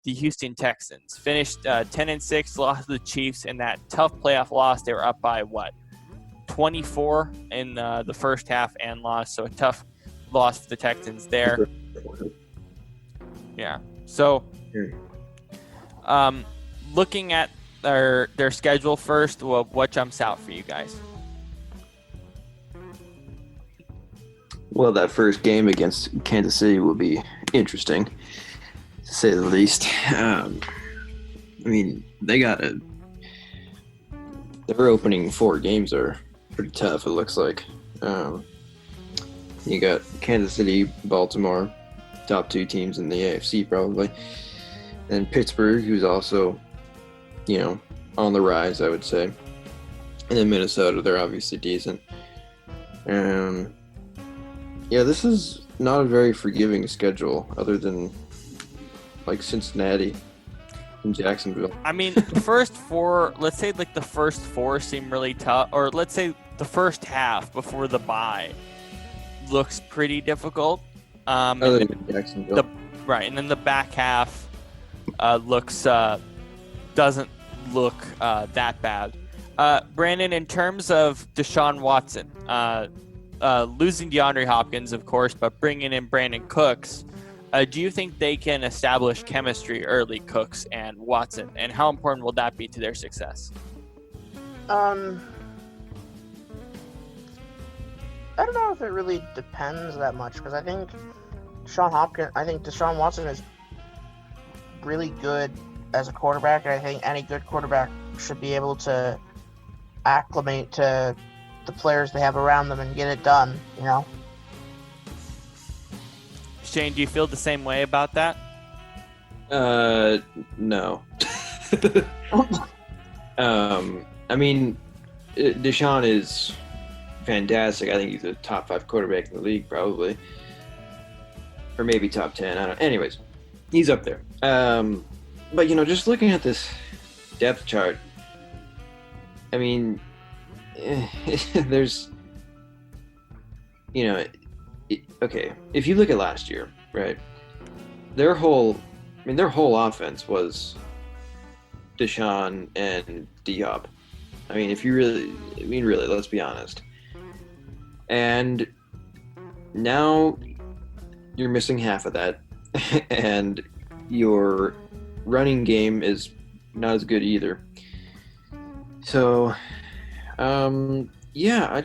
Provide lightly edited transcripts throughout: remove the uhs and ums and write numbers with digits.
the Houston Texans. Finished 10-6, lost to the Chiefs in that tough playoff loss. They were up by 24 in the first half and lost. So a tough loss for the Texans there. Yeah. So looking at their schedule first, what jumps out for you guys? Well, that first game against Kansas City will be interesting, to say the least. I mean, their opening 4 games are pretty tough, it looks like. You got Kansas City, Baltimore, top 2 teams in the AFC probably. And Pittsburgh, who's also, on the rise, I would say. And then Minnesota, they're obviously decent. Yeah, this is not a very forgiving schedule other than, Cincinnati and Jacksonville. I mean, the first 4, let's say, the first 4 seem really tough. Or let's say the first half before the bye looks pretty difficult. Other than Jacksonville. Right, and then the back half doesn't look that bad. Brandon, in terms of Deshaun Watson, losing DeAndre Hopkins, of course, but bringing in Brandon Cooks, do you think they can establish chemistry early, Cooks and Watson? And how important will that be to their success? I don't know if it really depends that much, because I think Deshaun Watson is really good as a quarterback, and I think any good quarterback should be able to acclimate to the players they have around them and get it done, Shane, do you feel the same way about that? No. I mean, Deshaun is fantastic. I think he's a top 5 quarterback in the league, probably. Or maybe top 10. I don't know. Anyways, he's up there. But, just looking at this depth chart, I mean, there's, okay, if you look at last year, right, their whole offense was Deshaun and D-Hop. I mean, really, let's be honest. And now you're missing half of that, and your running game is not as good either. So, yeah,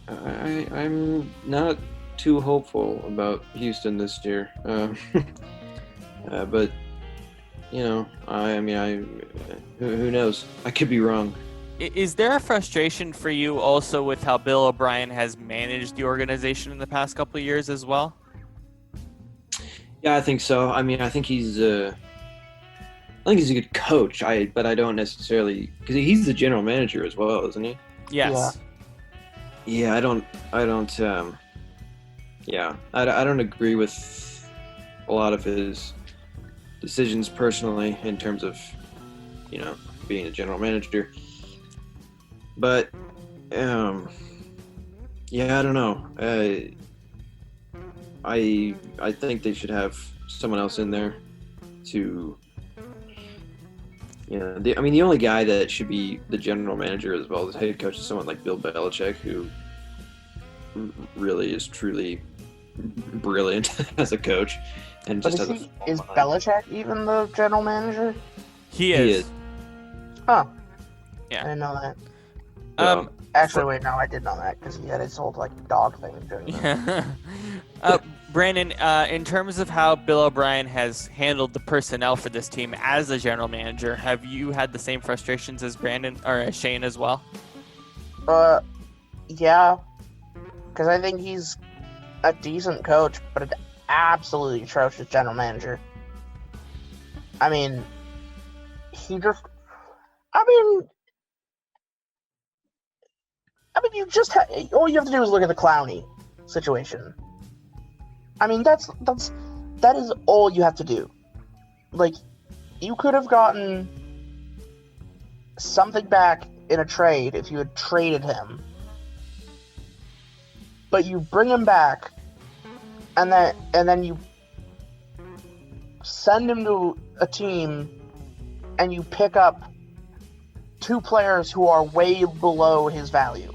I'm not too hopeful about Houston this year. But, who knows? I could be wrong. Is there a frustration for you also with how Bill O'Brien has managed the organization in the past couple of years as well? Yeah, I think so. I mean, I think he's a good coach. But I don't necessarily, because he's the general manager as well, isn't he? Yes. Yeah, I don't agree with a lot of his decisions personally in terms of, being a general manager. But, yeah, I don't know. I think they should have someone else in there to, the only guy that should be the general manager as well as head coach is someone like Bill Belichick, who really is truly brilliant as a coach. And but just is Belichick even the general manager? He is. Huh. Yeah. I didn't know that. Actually, wait, no, I did know that because he had his whole dog thing during that. Brandon, in terms of how Bill O'Brien has handled the personnel for this team as the general manager, have you had the same frustrations as Brandon or as Shane as well? Yeah, because I think he's a decent coach, but an absolutely atrocious general manager. I mean, you just all you have to do is look at the Clowney situation. I mean, that is all you have to do. You could have gotten something back in a trade if you had traded him. But you bring him back, and then you send him to a team and you pick up 2 players who are way below his value.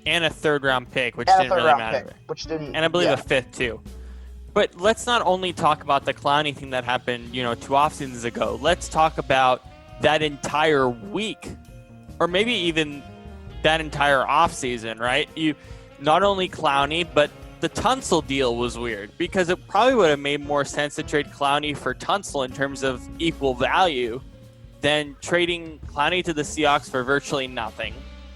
And a third-round pick, which And a didn't really third-round matter. pick, which didn't. And I believe yeah. a fifth, too. But let's not only talk about the Clowney thing that happened, 2 off seasons ago. Let's talk about that entire week, or maybe even that entire off season, right? You not only Clowney, but the Tunsil deal was weird because it probably would have made more sense to trade Clowney for Tunsil in terms of equal value than trading Clowney to the Seahawks for virtually nothing.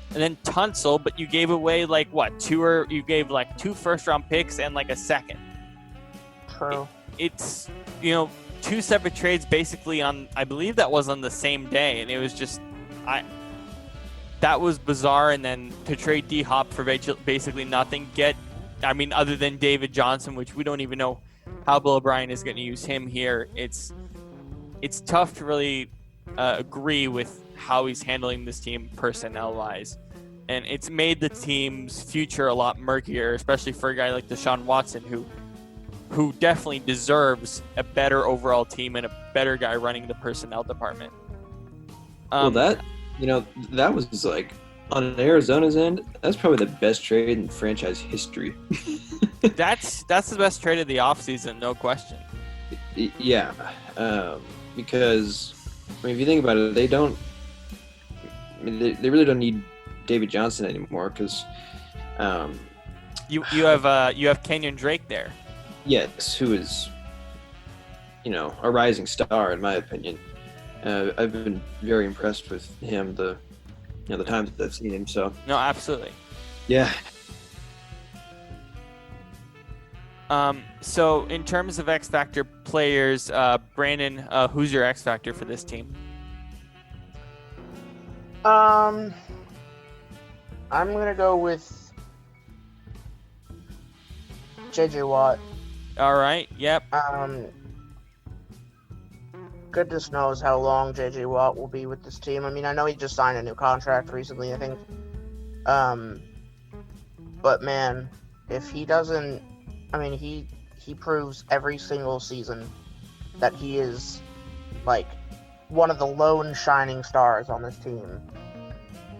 And then Tunsil, but you gave away you gave 2 first-round picks and a second. True. It's 2 separate trades basically on, I believe that was on the same day, and it was just that was bizarre. And then to trade D-Hop for basically nothing, other than David Johnson, which we don't even know how Bill O'Brien is going to use him here. It's tough to really agree with how he's handling this team personnel-wise. And it's made the team's future a lot murkier, especially for a guy like Deshaun Watson, who definitely deserves a better overall team and a better guy running the personnel department. That was on Arizona's end, that's probably the best trade in franchise history. That's the best trade of the offseason, no question. Yeah, because if you think about it, they really don't need David Johnson anymore because you have Kenyon Drake there. Yes, who is a rising star in my opinion. I've been very impressed with him the times that I've seen him. So no, absolutely. Yeah. So in terms of X Factor players, Brandon, who's your X Factor for this team? I'm gonna go with JJ Watt. All right. Yep. Goodness knows how long JJ Watt will be with this team. I know he just signed a new contract recently, I think. But man, if he doesn't, he proves every single season that he is one of the lone shining stars on this team.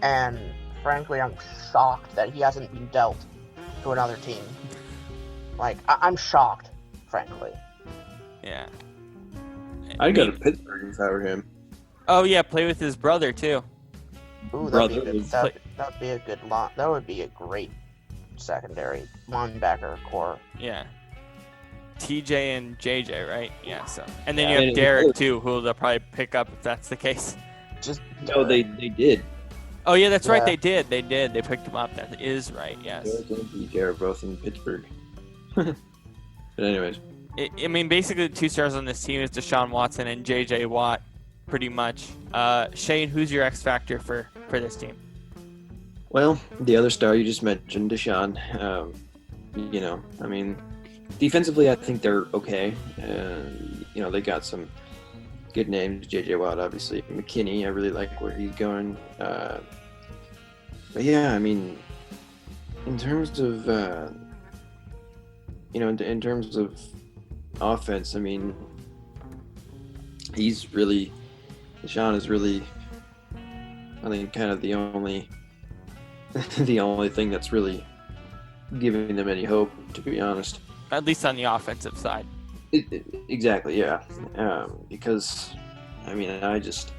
And frankly, I'm shocked that he hasn't been dealt to another team. I'm shocked, frankly. Yeah. I'd go to Pittsburgh if I were him. Oh yeah, play with his brother too. Ooh, that'd be a good line. That would be a great secondary linebacker core. Yeah. TJ and JJ, right? Yeah. So, and then you have Derek too, who they'll probably pick up if that's the case. No, they did. Oh yeah, that's right. They did. They picked him up. That is right. Yes. Derek and TJ are both in Pittsburgh. But anyways. Basically the 2 stars on this team is Deshaun Watson and JJ Watt, pretty much. Shane, who's your X factor for this team? Well, the other star you just mentioned, Deshaun. Defensively, I think they're okay. They got some good names. JJ Watt, obviously. McKinney, I really like where he's going. But yeah, in terms of in terms of offense, Deshaun is really, I think, kind of the only thing that's really giving them any hope, to be honest. At least on the offensive side. Exactly, yeah. Because, I just,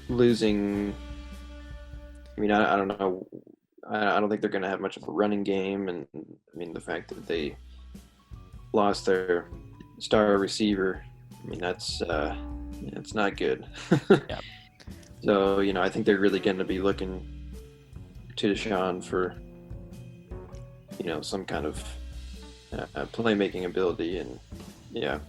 losing. I don't know. I don't think they're going to have much of a running game, and the fact that they lost their star receiver, that's not good. Yeah. So I think they're really going to be looking to Deshaun for some kind of playmaking ability, and yeah.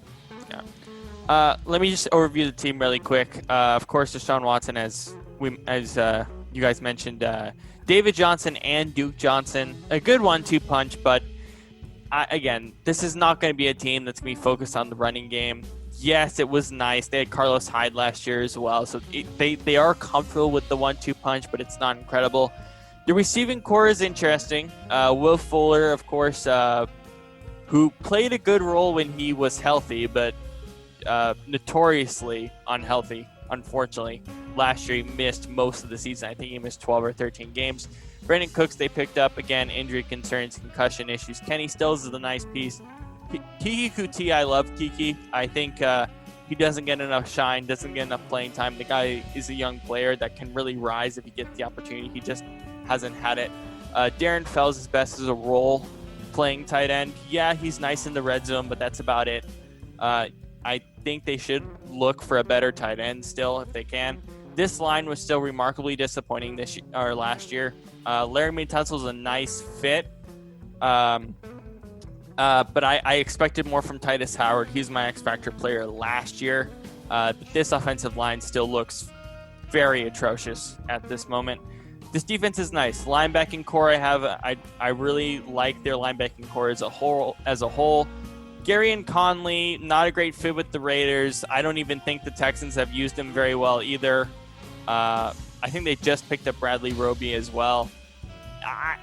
Let me just overview the team really quick. Of course, Deshaun Watson, as you guys mentioned. David Johnson and Duke Johnson, a good 1-2 punch, but again, this is not going to be a team that's going to be focused on the running game. Yes, it was nice. They had Carlos Hyde last year as well, so they are comfortable with the 1-2 punch, but it's not incredible. The receiving core is interesting. Will Fuller, of course, who played a good role when he was healthy, but notoriously unhealthy, unfortunately. Last year, he missed most of the season. I think he missed 12 or 13 games. Brandon Cooks, they picked up, again, injury concerns, concussion issues. Kenny Stills is a nice piece. Kiki Kuti, I love Kiki. I think he doesn't get enough shine, doesn't get enough playing time. The guy is a young player that can really rise if he gets the opportunity. He just hasn't had it. Darren Fells is best as a role-playing tight end. Yeah, he's nice in the red zone, but that's about it. I think they should look for a better tight end still if they can. This line was still remarkably disappointing last year. Laramie Tunsil's a nice fit, but I expected more from Titus Howard. He's my X-Factor player last year. This offensive line still looks very atrocious at this moment. This defense is nice. Linebacking core, I really like their linebacking core as a whole. Gary and Conley, not a great fit with the Raiders. I don't even think the Texans have used him very well either. I think they just picked up Bradley Roby as well.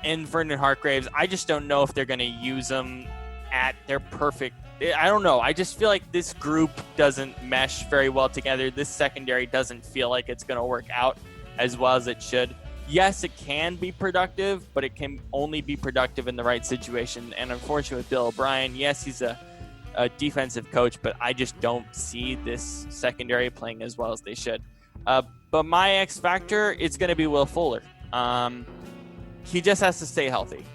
And Vernon Hartgraves, I just don't know if they're going to use them at their perfect. I don't know. I just feel like this group doesn't mesh very well together. This secondary doesn't feel like it's going to work out as well as it should. Yes, it can be productive, but it can only be productive in the right situation. And unfortunately with Bill O'Brien, yes, he's a defensive coach, but I just don't see this secondary playing as well as they should. But my X factor is going to be Will Fuller. He just has to stay healthy.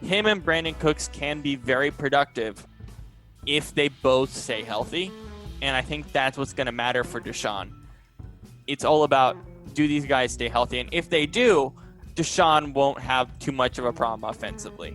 Him and Brandon Cooks can be very productive if they both stay healthy, and I think that's what's going to matter for Deshaun. It's all about, do these guys stay healthy? And if they do, Deshaun won't have too much of a problem offensively.